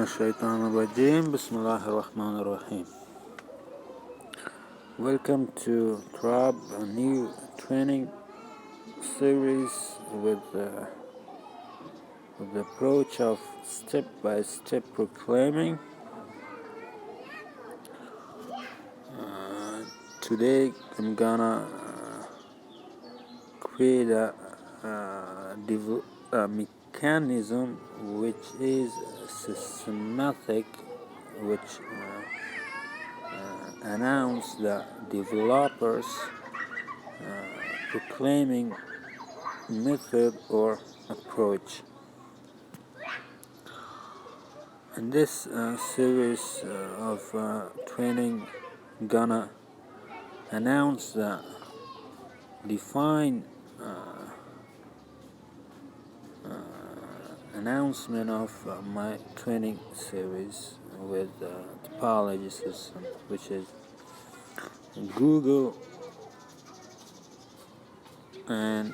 الشيطان الرجيم بسم الله الرحمن الرحيم. Welcome to Trab, a new training series with the approach of step-by-step proclaiming. Today I'm gonna create a mechanism which is systematic, which announce the developers proclaiming method or approach. In this series of training, gonna announce the define announcement of my training series with topology system, which is Google and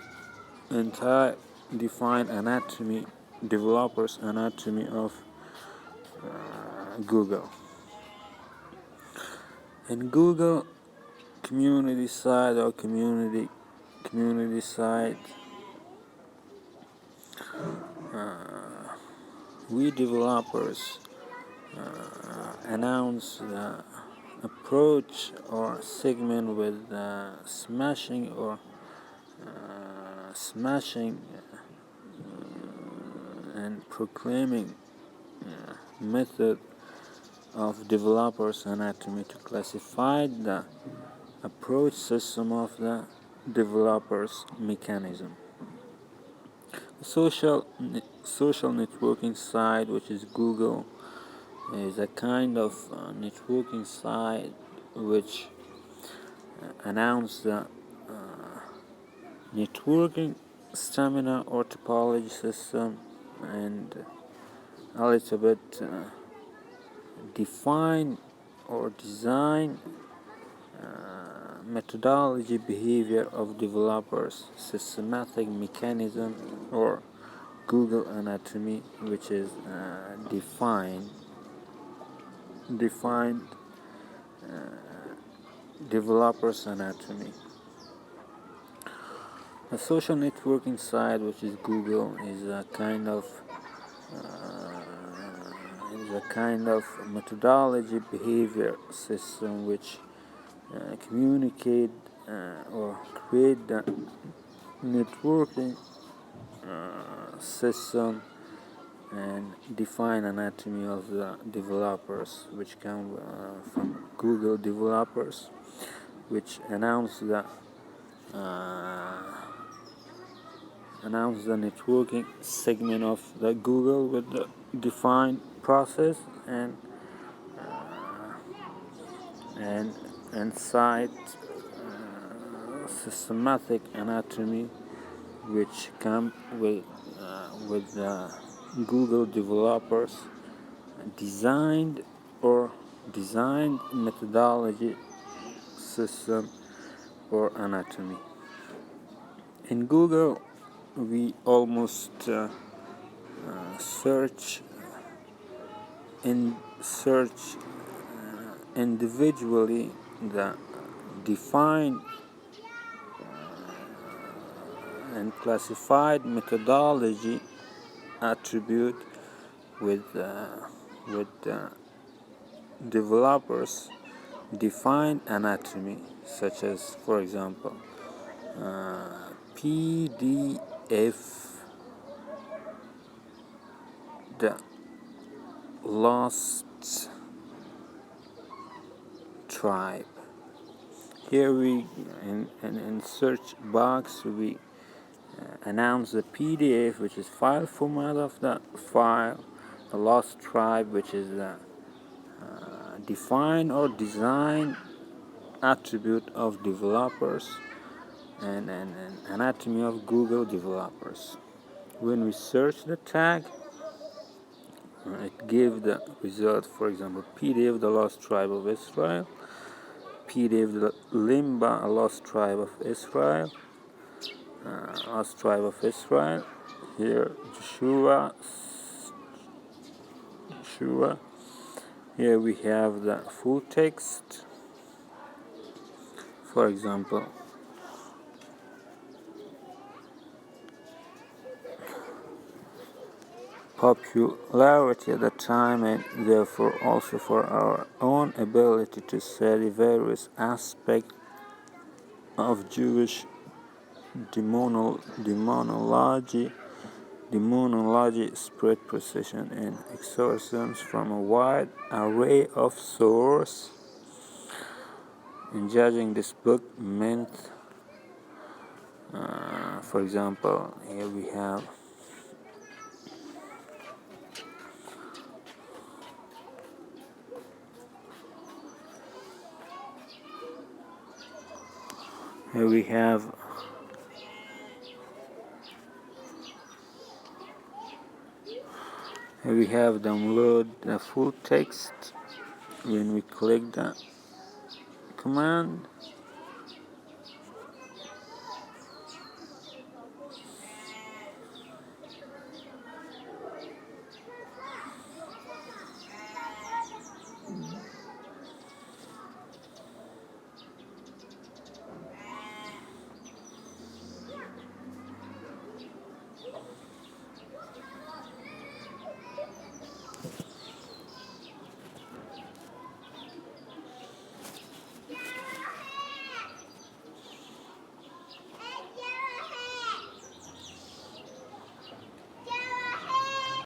entire define anatomy, developers anatomy of Google. In Google community side or community side, we developers announce the approach or segment with smashing and proclaiming method of developers anatomy to classify the approach system of the developers mechanism. Social networking site, which is Google, is a kind of networking site which announces the networking stamina or topology system, and a little bit define or design methodology behavior of developers systematic mechanism or Google anatomy, which is defined developers anatomy. A social networking site, which is Google, is a kind of methodology behavior system which communicate or create the networking system and define anatomy of the developers, which come from Google developers, which announce the networking segment of the Google with the defined process and site systematic anatomy, which come with the Google developers designed methodology system or anatomy. In Google, we almost search individually the defined and classified methodology attribute with developers define anatomy, such as, for example, PDF, the lost tribe. Here we in search box we announce the PDF, which is file format of the file, the lost tribe, which is the define or design attribute of developers, and anatomy of Google developers. When we search the tag, it gives the result, for example, PDF, the lost tribe of Israel, PDF, the Limba, a lost tribe of Israel, Here to here we have the full text. For example, popularity at the time, and therefore also for our own ability to study various aspects of Jewish demonology, spread precision and exorcisms from a wide array of sources. In judging this book meant, for example, here we have download the full text. When we click the command,